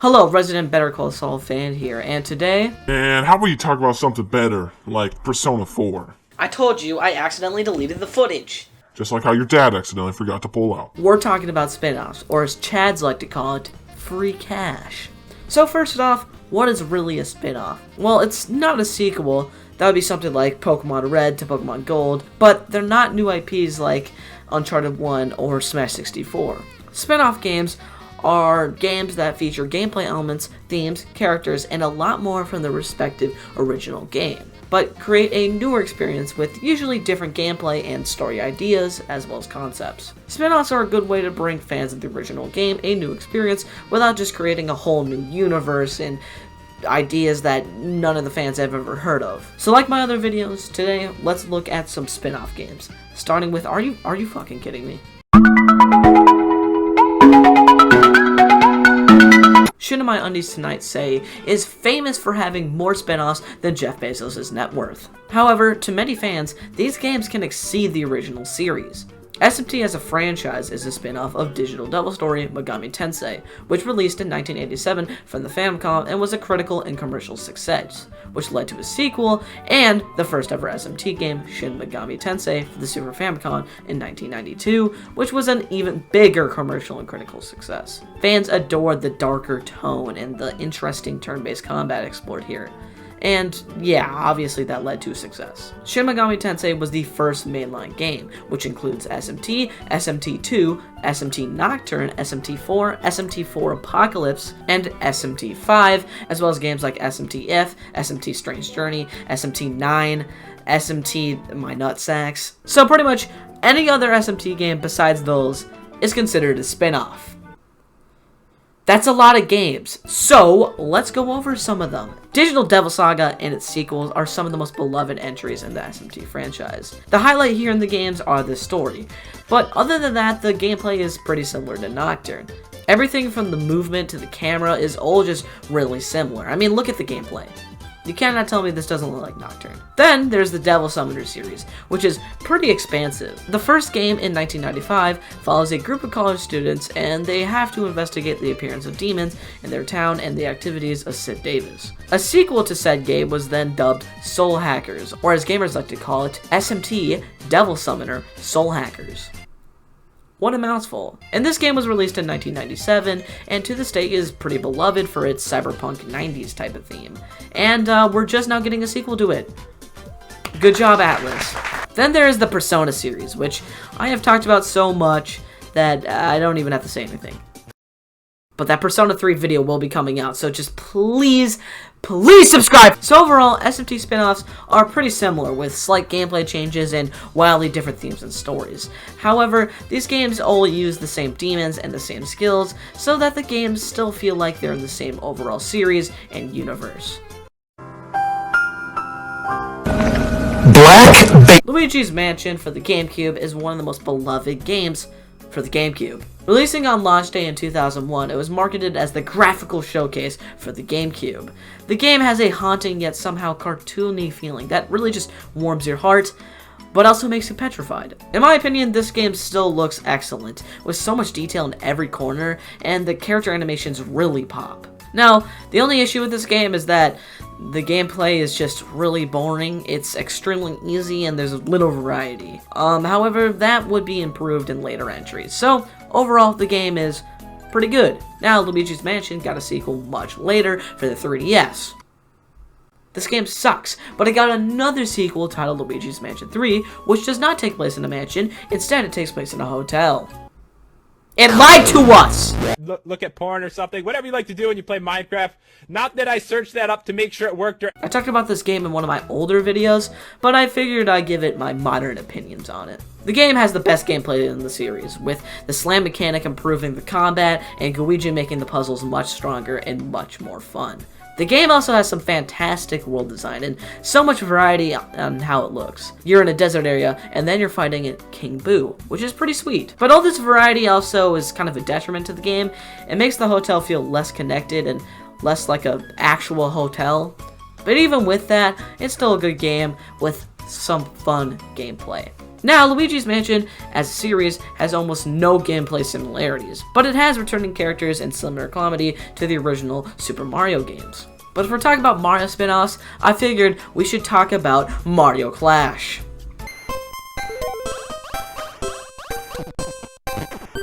Hello, resident Better Call Saul fan here, and today... And how about you talk about something better, like Persona 4? I told you I accidentally deleted the footage. Just like how your dad accidentally forgot to pull out. We're talking about spin-offs, or as Chads like to call it, free cash. So first off, what is really a spin-off? Well, it's not a sequel. That would be something like Pokemon Red to Pokemon Gold, but they're not new IPs like Uncharted 1 or Smash 64. Spin-off games are games that feature gameplay elements, themes, characters, and a lot more from the respective original game, but create a newer experience with usually different gameplay and story ideas, as well as concepts. Spin-offs are a good way to bring fans of the original game a new experience without just creating a whole new universe and ideas that none of the fans have ever heard of. So like my other videos, today let's look at some spin-off games, starting with Are you fucking kidding me? Shouldn't My Undies Tonight Say is famous for having more spin-offs than Jeff Bezos' net worth. However, to many fans, these games can exceed the original series. SMT as a franchise is a spin-off of digital devil story Megami Tensei, which released in 1987 from the Famicom and was a critical and commercial success, which led to a sequel and the first ever SMT game, Shin Megami Tensei, for the Super Famicom in 1992, which was an even bigger commercial and critical success. Fans adored the darker tone and the interesting turn-based combat explored here. And yeah, obviously that led to success. Shin Megami Tensei was the first mainline game, which includes SMT, SMT2, SMT Nocturne, SMT4, SMT4 Apocalypse, and SMT5, as well as games like SMT-If, SMT Strange Journey, SMT9, SMT My Nutsacks. So pretty much any other SMT game besides those is considered a spin-off. That's a lot of games, so let's go over some of them. Digital Devil Saga and its sequels are some of the most beloved entries in the SMT franchise. The highlight here in the games are the story, but other than that, the gameplay is pretty similar to Nocturne. Everything from the movement to the camera is all just really similar. I mean, look at the gameplay. You cannot tell me this doesn't look like Nocturne. Then there's the Devil Summoner series, which is pretty expansive. The first game in 1995 follows a group of college students and they have to investigate the appearance of demons in their town and the activities of Sid Davis. A sequel to said game was then dubbed Soul Hackers, or as gamers like to call it, SMT Devil Summoner Soul Hackers. What a mouthful. And this game was released in 1997, and to this day is pretty beloved for its cyberpunk 90s type of theme. And we're just now getting a sequel to it. Good job, Atlas. Then there is the Persona series, which I have talked about so much that I don't even have to say anything. But that Persona 3 video will be coming out, so just please subscribe! So overall, SMT spin-offs are pretty similar, with slight gameplay changes and wildly different themes and stories. However, these games all use the same demons and the same skills, so that the games still feel like they're in the same overall series and universe. Luigi's Mansion for the GameCube is one of the most beloved games for the GameCube. Releasing on launch day in 2001, it was marketed as the graphical showcase for the GameCube. The game has a haunting yet somehow cartoony feeling that really just warms your heart, but also makes you petrified. In my opinion, this game still looks excellent, with so much detail in every corner, and the character animations really pop. Now, the only issue with this game is that the gameplay is just really boring, it's extremely easy, and there's little variety. However, that would be improved in later entries. So, overall, the game is pretty good. Now, Luigi's Mansion got a sequel much later for the 3DS. This game sucks, but it got another sequel titled Luigi's Mansion 3, which does not take place in a mansion, instead it takes place in a hotel. It lied to us! Look at porn or something, whatever you like to do when you play Minecraft. Not that I searched that up to make sure it worked. I talked about this game in one of my older videos, but I figured I'd give it my modern opinions on it. The game has the best gameplay in the series, with the slam mechanic improving the combat and Luigi making the puzzles much stronger and much more fun. The game also has some fantastic world design and so much variety on how it looks. You're in a desert area, and then you're fighting at King Boo, which is pretty sweet. But all this variety also is kind of a detriment to the game. It makes the hotel feel less connected and less like an actual hotel. But even with that, it's still a good game with some fun gameplay. Now, Luigi's Mansion as a series has almost no gameplay similarities, but it has returning characters and similar comedy to the original Super Mario games. But if we're talking about Mario spin-offs, I figured we should talk about Mario Clash.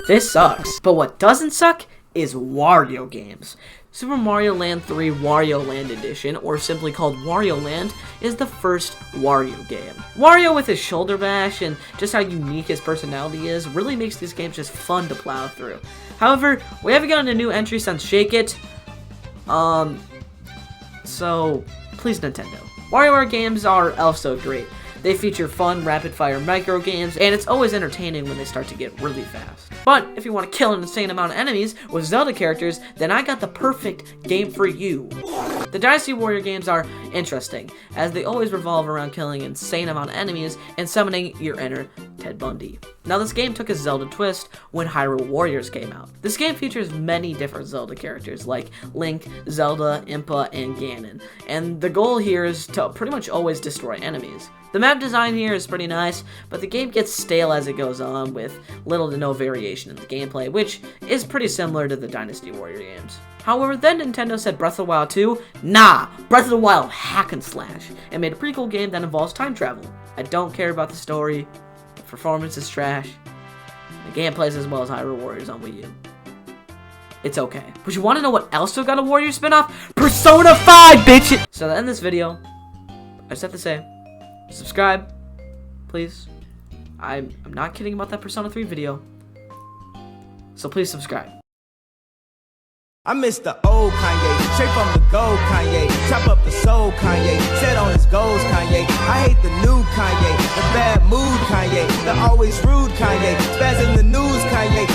This sucks, but what doesn't suck is Wario games. Super Mario Land 3 Wario Land Edition, or simply called Wario Land, is the first Wario game. Wario with his shoulder bash and just how unique his personality is really makes these games just fun to plow through. However, we haven't gotten a new entry since Shake It, so please Nintendo. WarioWare games are also great. They feature fun, rapid-fire micro games, and it's always entertaining when they start to get really fast. But if you want to kill an insane amount of enemies with Zelda characters, then I got the perfect game for you. The Dynasty Warrior games are interesting, as they always revolve around killing an insane amount of enemies and summoning your inner Ted Bundy. Now, this game took a Zelda twist when Hyrule Warriors came out. This game features many different Zelda characters like Link, Zelda, Impa, and Ganon, and the goal here is to pretty much always destroy enemies. The map design here is pretty nice, but the game gets stale as it goes on with little to no variation in the gameplay, which is pretty similar to the Dynasty Warrior games. However, then Nintendo said Breath of the Wild 2, nah, Breath of the Wild hack and slash, and made a pretty cool game that involves time travel. I don't care about the story, the performance is trash, the gameplay is as well as Hyrule Warriors on Wii U. It's okay. But you want to know what else still got a Warrior spin-off? Persona 5, bitch! So to end this video, I just have to say, subscribe, please. I'm not kidding about that Persona 3 video. So please subscribe. I miss the old Kanye, straight from the gold Kanye. Chop up the soul Kanye, set on his goals Kanye. I hate the new Kanye, the bad mood Kanye, the always rude Kanye. Spaz in the news Kanye.